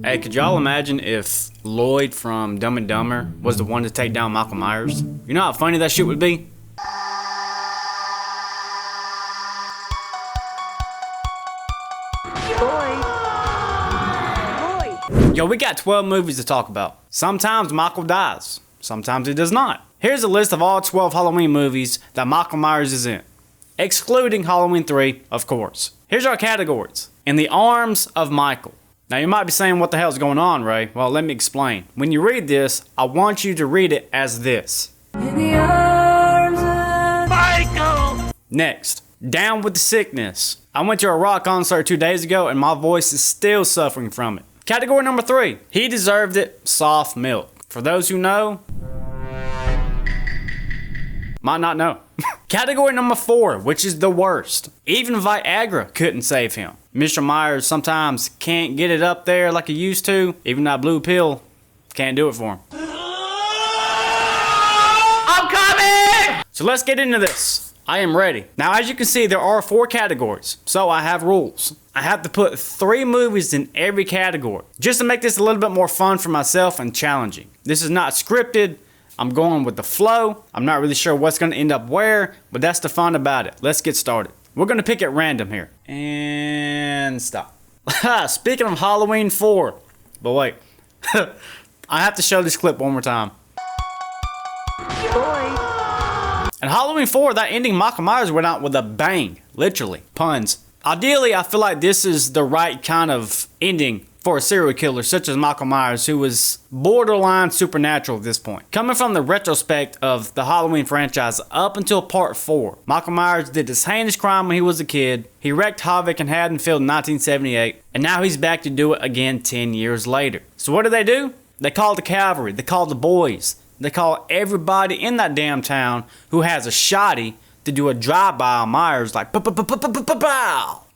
Hey, could y'all imagine if Lloyd from Dumb and Dumber was the one to take down Michael Myers? You know how funny that shit would be? Yo, we got 12 movies to talk about. Sometimes Michael dies, sometimes he does not. Here's a list of all 12 Halloween movies that Michael Myers is in, excluding Halloween 3, of course. Here's our categories. In the Arms of Michael. Now you might be saying, what the hell's going on, Ray? Well, let me explain. When you read this, I want you to read it as this. In the arms of Michael. Next, Down with the Sickness. I went to a rock concert 2 days ago and my voice is still suffering from it. Category number 3, He Deserved It, Soft Milk. For those who know, might not know. Category number 4, which is the worst. Even Viagra couldn't save him. Mr. Myers sometimes can't get it up there like he used to. Even that blue pill can't do it for him. I'm coming! So let's get into this. I am ready. Now, as you can see, there are 4 categories, so I have rules. I have to put 3 movies in every category, just to make this a little bit more fun for myself and challenging. This is not scripted. I'm going with the flow. I'm not really sure what's going to end up where, but that's the fun about it. Let's get started. We're going to pick at random here. And stop. Speaking of Halloween 4, but wait. I have to show this clip one more time. In Halloween 4, that ending, Michael Myers went out with a bang. Literally. Puns. Ideally, I feel like this is the right kind of ending for a serial killer such as Michael Myers, who was borderline supernatural at this point. Coming from the retrospect of the Halloween franchise up until part 4, Michael Myers did this heinous crime when he was a kid. He wreaked havoc in Haddonfield in 1978, and now he's back to do it again 10 years later. So what do? They call the cavalry, they call the boys, they call everybody in that damn town who has a shotty to do a drive-by on Myers, like pow,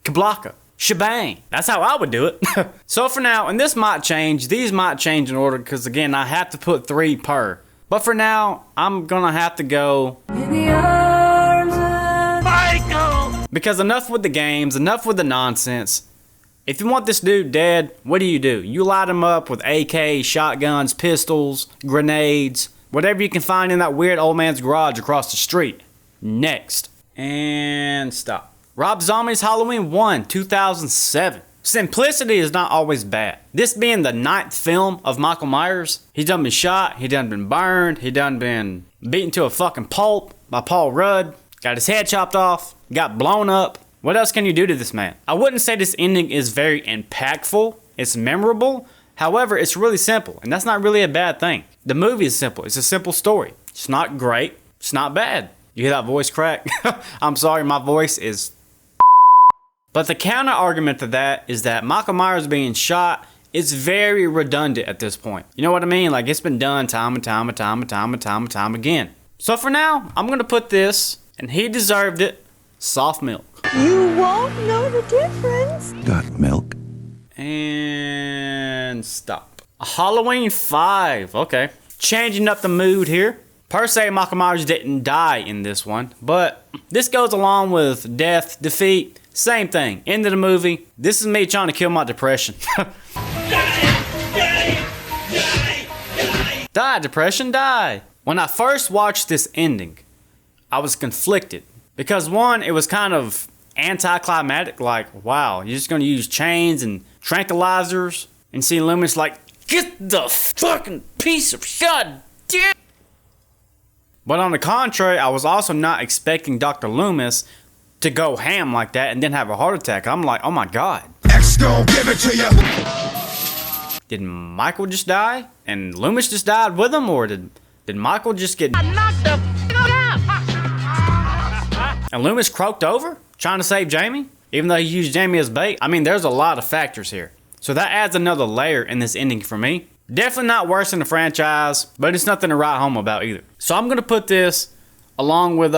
kablaka, shebang. That's how I would do it. So for now, and this might change, these might change in order because again, I have to put 3 per. But for now, I'm gonna have to go in the arms of Michael. Because enough with the games, enough with the nonsense. If you want this dude dead, what do? You light him up with AKs, shotguns, pistols, grenades, whatever you can find in that weird old man's garage across the street. Next. And stop. Rob Zombie's Halloween 1, 2007. Simplicity is not always bad. This being the 9th film of Michael Myers, he done been shot, he done been burned, he done been beaten to a fucking pulp by Paul Rudd, got his head chopped off, got blown up. What else can you do to this man? I wouldn't say this ending is very impactful, it's memorable, however, it's really simple, and that's not really a bad thing. The movie is simple, it's a simple story. It's not great, it's not bad. You hear that voice crack? I'm sorry, my voice is... But the counter argument to that is that Michael Myers being shot is very redundant at this point. You know what I mean? Like, it's been done time and time again. So for now, I'm gonna put this, and He Deserved It, Soft Milk. You won't know the difference. Got milk? And stop. Halloween 5, okay. Changing up the mood here. Per se, Michael Myers didn't die in this one, but this goes along with death, defeat, same thing. End of the movie. This is me trying to kill my depression. Die, depression, die. When I first watched this ending, I was conflicted. Because one, it was kind of anticlimactic, like, wow, you're just gonna use chains and tranquilizers, and see Loomis like, get the fucking piece of shit, damn. But on the contrary, I was also not expecting Dr. Loomis to go ham like that and then have a heart attack. I'm like, oh my god. X gon' give it to you. Did Michael just die? And Loomis just died with him? Or did Michael just get... knocked the and Loomis croaked over? Trying to save Jamie? Even though he used Jamie as bait? I mean, there's a lot of factors here. So that adds another layer in this ending for me. Definitely not worse than the franchise, but it's nothing to write home about either. So I'm gonna put this along with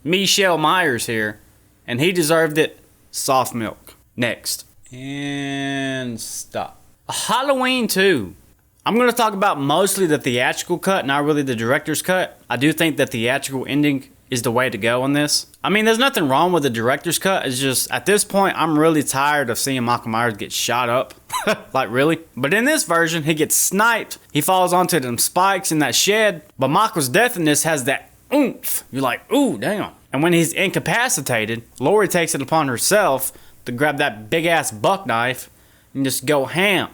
Michelle Myers here, and He Deserved It, Soft Milk. Next. And stop. Halloween 2. I'm gonna talk about mostly the theatrical cut, not really the director's cut. I do think the theatrical ending is the way to go on this. I mean, there's nothing wrong with the director's cut. It's just, at this point, I'm really tired of seeing Michael Myers get shot up. Like, really? But in this version, he gets sniped. He falls onto them spikes in that shed. But Michael's death in this has that oomph. You're like, ooh, damn. And when he's incapacitated, Laurie takes it upon herself to grab that big-ass buck knife and just go ham.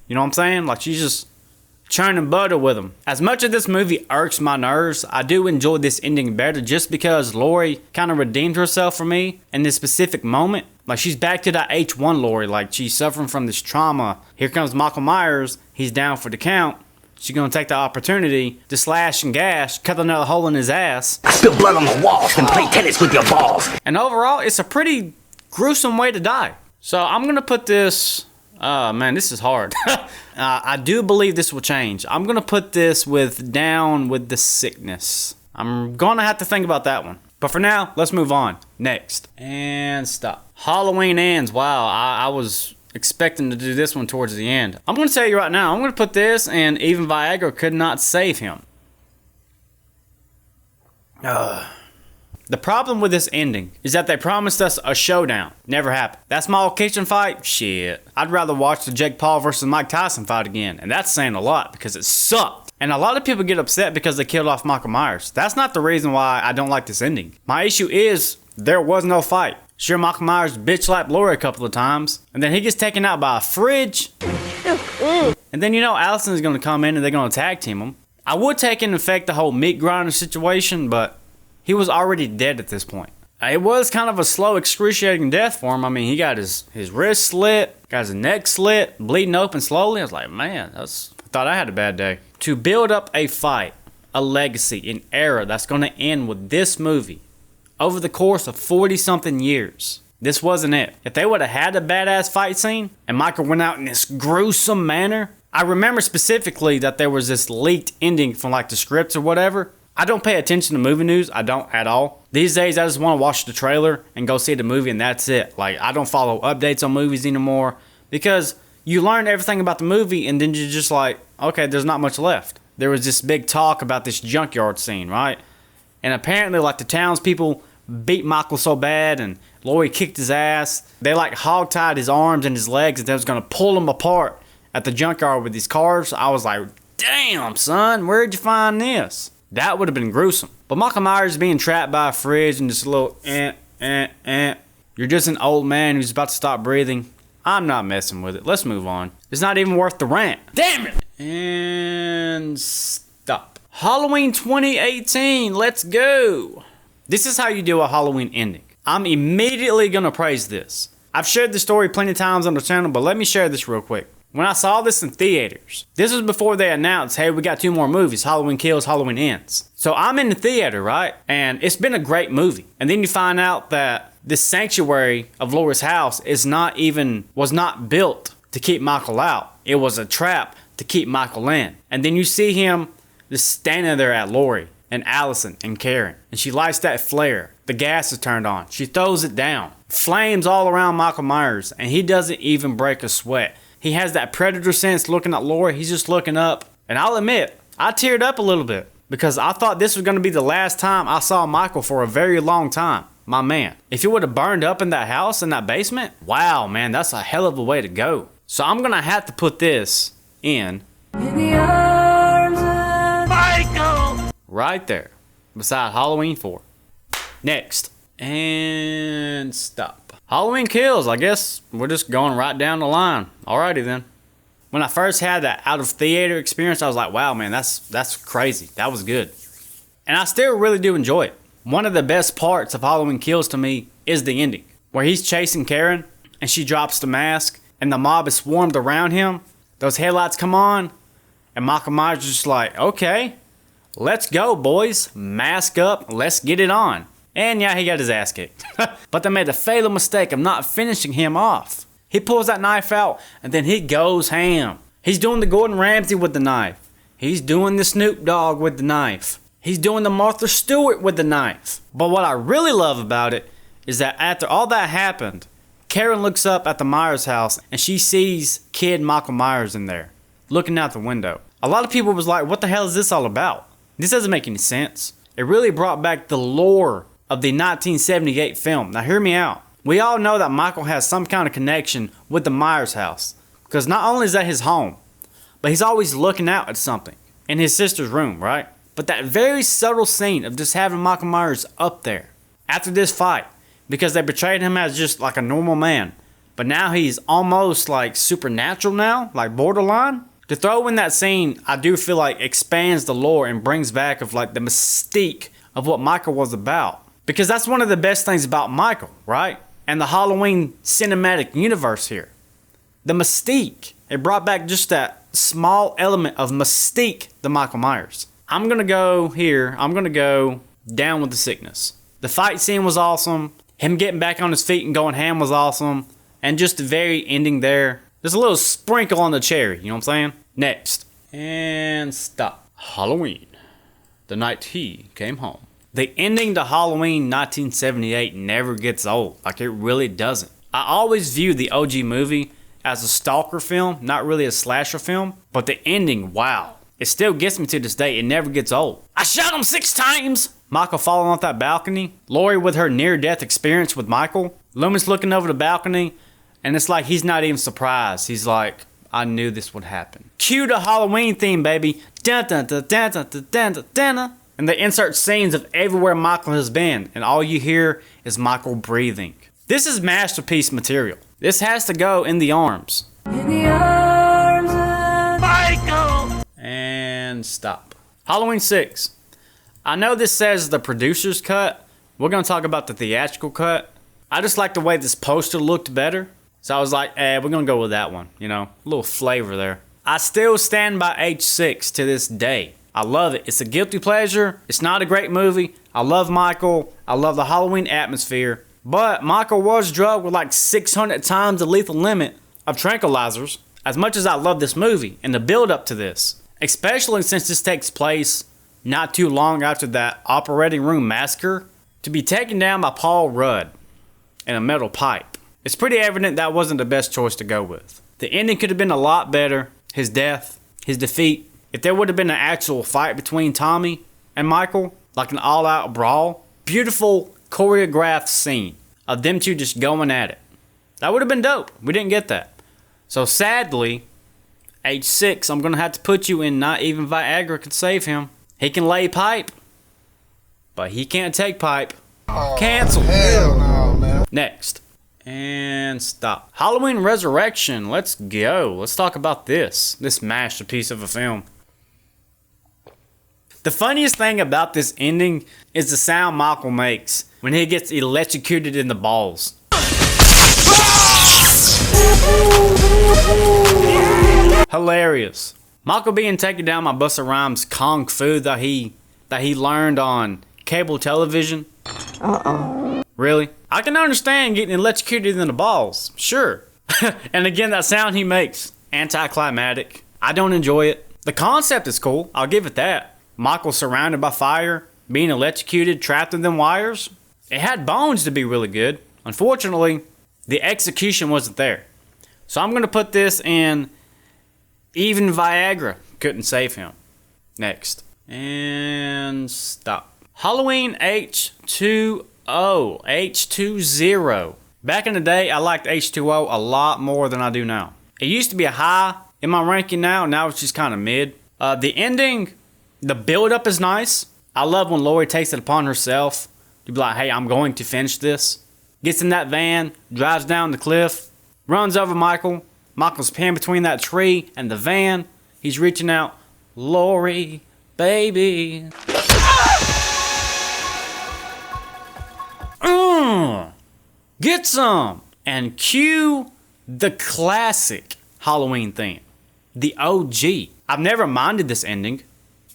You know what I'm saying? Like, she's just churning butter with him. As much as this movie irks my nerves, I do enjoy this ending better just because Laurie kind of redeemed herself for me in this specific moment. Like, she's back to that H1 Laurie. Like, she's suffering from this trauma. Here comes Michael Myers. He's down for the count. She's gonna take the opportunity to slash and gash, cut another hole in his ass. Spill blood on the walls and play tennis with your balls. And overall, it's a pretty gruesome way to die. So I'm gonna put this... man, this is hard. I do believe this will change. I'm going to put this with Down with the Sickness. I'm going to have to think about that one. But for now, let's move on. Next. And stop. Halloween Ends. Wow, I was expecting to do this one towards the end. I'm going to tell you right now, I'm going to put this, and even Viagra could not save him. The problem with this ending is that they promised us a showdown. Never happened. That small kitchen fight? Shit. I'd rather watch the Jake Paul versus Mike Tyson fight again. And that's saying a lot because it sucked. And a lot of people get upset because they killed off Michael Myers. That's not the reason why I don't like this ending. My issue is there was no fight. Sure, Michael Myers bitch slapped Laurie a couple of times. And then he gets taken out by a fridge. And then you know Allison's going to come in and they're going to tag team him. I would take into effect the whole meat grinder situation, but he was already dead at this point. It was kind of a slow, excruciating death for him. I mean, he got his wrist slit, got his neck slit, bleeding open slowly. I was like, man, I thought I had a bad day. To build up a fight, a legacy, an era that's going to end with this movie over the course of 40-something years, this wasn't it. If they would have had a badass fight scene and Michael went out in this gruesome manner, I remember specifically that there was this leaked ending from like the scripts or whatever. I don't pay attention to movie news. I don't at all. These days, I just want to watch the trailer and go see the movie, and that's it. Like, I don't follow updates on movies anymore because you learn everything about the movie, and then you're just like, okay, there's not much left. There was this big talk about this junkyard scene, right? And apparently, like, the townspeople beat Michael so bad, and Laurie kicked his ass. They, like, hog-tied his arms and his legs, and they was going to pull him apart at the junkyard with these cars. I was like, damn, son, where'd you find this? That would have been gruesome. But Michael Myers being trapped by a fridge and just a little You're just an old man who's about to stop breathing. I'm not messing with it. Let's move on. It's not even worth the rant. Damn it! And stop. Halloween 2018. Let's go. This is how you do a Halloween ending. I'm immediately going to praise this. I've shared this story plenty of times on the channel, but let me share this real quick. When I saw this in theaters, this was before they announced, hey, we got 2 more movies, Halloween Kills, Halloween Ends. So I'm in the theater, right? And it's been a great movie. And then you find out that this sanctuary of Laura's house was not built to keep Michael out. It was a trap to keep Michael in. And then you see him just standing there at Laurie and Allison and Karen. And she lights that flare. The gas is turned on. She throws it down. Flames all around Michael Myers. And he doesn't even break a sweat. He has that predator sense looking at Laurie. He's just looking up. And I'll admit, I teared up a little bit because I thought this was going to be the last time I saw Michael for a very long time. My man, if he would have burned up in that house, in that basement, wow, man, that's a hell of a way to go. So I'm going to have to put this in the arms of Michael. Right there, beside Halloween 4. Next. And stop. Halloween Kills, I guess we're just going right down the line. Alrighty then. When I first had that out of theater experience, I was like, wow, man, that's crazy. That was good. And I still really do enjoy it. One of the best parts of Halloween Kills to me is the ending, where he's chasing Karen and she drops the mask and the mob is swarmed around him. Those headlights come on and Michael Myers is just like, okay, let's go, boys. Mask up, let's get it on. And yeah, he got his ass kicked. But they made the fatal mistake of not finishing him off. He pulls that knife out and then he goes ham. He's doing the Gordon Ramsay with the knife. He's doing the Snoop Dogg with the knife. He's doing the Martha Stewart with the knife. But what I really love about it is that after all that happened, Karen looks up at the Myers house and she sees kid Michael Myers in there, looking out the window. A lot of people was like, what the hell is this all about? This doesn't make any sense. It really brought back the lore of the 1978 film. Now hear me out. We all know that Michael has some kind of connection with the Myers house, because not only is that his home, but he's always looking out at something in his sister's room, right? But that very subtle scene of just having Michael Myers up there after this fight, because they portrayed him as just like a normal man, but now he's almost like supernatural now, like borderline. To throw in that scene, I do feel like expands the lore and brings back of like the mystique of what Michael was about. Because that's one of the best things about Michael, right? And the Halloween cinematic universe here. The mystique. It brought back just that small element of mystique to Michael Myers. I'm going to go here. I'm going to go down with the sickness. The fight scene was awesome. Him getting back on his feet and going ham was awesome. And just the very ending there. Just a little sprinkle on the cherry. You know what I'm saying? Next. And stop. Halloween. The night he came home. The ending to Halloween 1978 never gets old. Like, it really doesn't. I always view the OG movie as a stalker film, not really a slasher film. But the ending, wow. It still gets me to this day. It never gets old. I shot him 6 times! Michael falling off that balcony. Laurie with her near-death experience with Michael. Loomis looking over the balcony. And it's like he's not even surprised. He's like, I knew this would happen. Cue the Halloween theme, baby. Dun dun dun dun dun dun dun dun dun. And they insert scenes of everywhere Michael has been. And all you hear is Michael breathing. This is masterpiece material. This has to go in the arms. In the arms of Michael! And stop. Halloween 6. I know this says the producer's cut. We're going to talk about the theatrical cut. I just like the way this poster looked better. So I was like, we're going to go with that one. You know, a little flavor there. I still stand by H6 to this day. I love it. It's a guilty pleasure. It's not a great movie. I love Michael. I love the Halloween atmosphere. But Michael was drugged with like 600 times the lethal limit of tranquilizers. As much as I love this movie and the build up to this, especially since this takes place not too long after that operating room massacre, to be taken down by Paul Rudd in a metal pipe. It's pretty evident that wasn't the best choice to go with. The ending could have been a lot better. His death, his defeat. If there would have been an actual fight between Tommy and Michael, like an all-out brawl, beautiful choreographed scene of them two just going at it. That would have been dope. We didn't get that. So sadly, H6, I'm going to have to put you in not even Viagra could save him. He can lay pipe, but he can't take pipe. Cancel. Hell no, man. Next. And stop. Halloween Resurrection. Let's go. Let's talk about this masterpiece of a film. The funniest thing about this ending is the sound Michael makes when he gets electrocuted in the balls. Hilarious. Michael being taken down by Busta Rhymes' kung fu that he learned on cable television. Really? I can understand getting electrocuted in the balls. Sure. And again, that sound he makes. Anticlimactic. I don't enjoy it. The concept is cool. I'll give it that. Michael surrounded by fire, being electrocuted, trapped in them wires. It had bones to be really good. Unfortunately, the execution wasn't there. So I'm going to put this in even Viagra couldn't save him. Next. And stop. Halloween H2O. H20. Back in the day, I liked H2O a lot more than I do now. It used to be a high in my ranking now it's just kind of mid. The ending, the build-up is nice. I love when Laurie takes it upon herself to be like, hey, I'm going to finish this. Gets in that van, drives down the cliff, runs over Michael. Michael's pinned between that tree and the van. He's reaching out, Laurie, baby. Get some! And cue the classic Halloween theme. The OG. I've never minded this ending.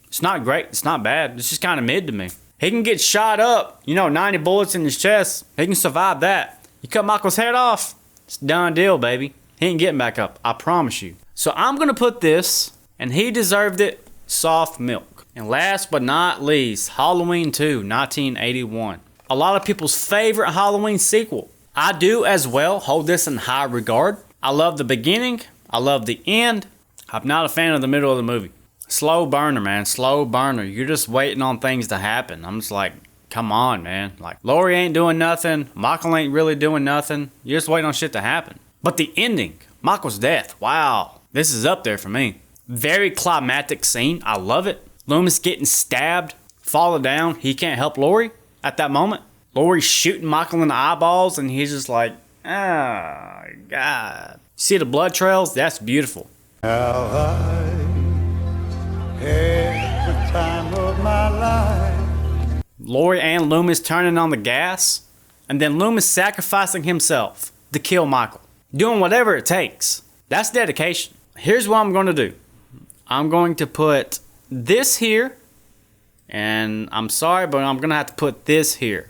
It's not great. It's not bad. It's just kind of mid to me. He can get shot up. 90 bullets in his chest. He can survive that. You cut Michael's head off. It's a done deal, baby. He ain't getting back up. I promise you. So I'm going to put this, and he deserved it, soft milk. And last but not least, Halloween 2, 1981. A lot of people's favorite Halloween sequel. I do as well hold this in high regard. I love the beginning. I love the end. I'm not a fan of the middle of the movie. Slow burner, man. Slow burner. You're just waiting on things to happen. I'm just like, come on, man. Like, Lori ain't doing nothing. Michael ain't really doing nothing. You're just waiting on shit to happen. But the ending, Michael's death, wow. This is up there for me. Very climactic scene. I love it. Loomis getting stabbed, falling down. He can't help Lori at that moment. Lori's shooting Michael in the eyeballs, and he's just like, oh, God. See the blood trails? That's beautiful. How I had the time of my life. Lori and Loomis turning on the gas, and then Loomis sacrificing himself to kill Michael. Doing whatever it takes. That's dedication. Here's what I'm going to do. I'm going to put this here, and I'm sorry, but I'm going to have to put this here.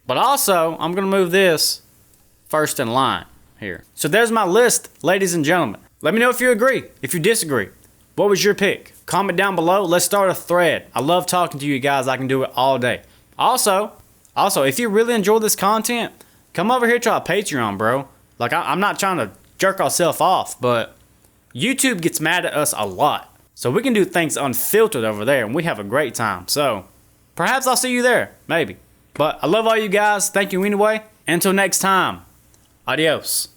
But also, I'm going to move this first in line here. So there's my list, ladies and gentlemen. Let me know if you agree, if you disagree. What was your pick? Comment down below. Let's start a thread. I love talking to you guys. I can do it all day. Also, if you really enjoy this content, come over here to our Patreon, bro. Like, I'm not trying to jerk ourselves off, but YouTube gets mad at us a lot. So we can do things unfiltered over there, and we have a great time. So perhaps I'll see you there. Maybe. But I love all you guys. Thank you anyway. Until next time. Adios.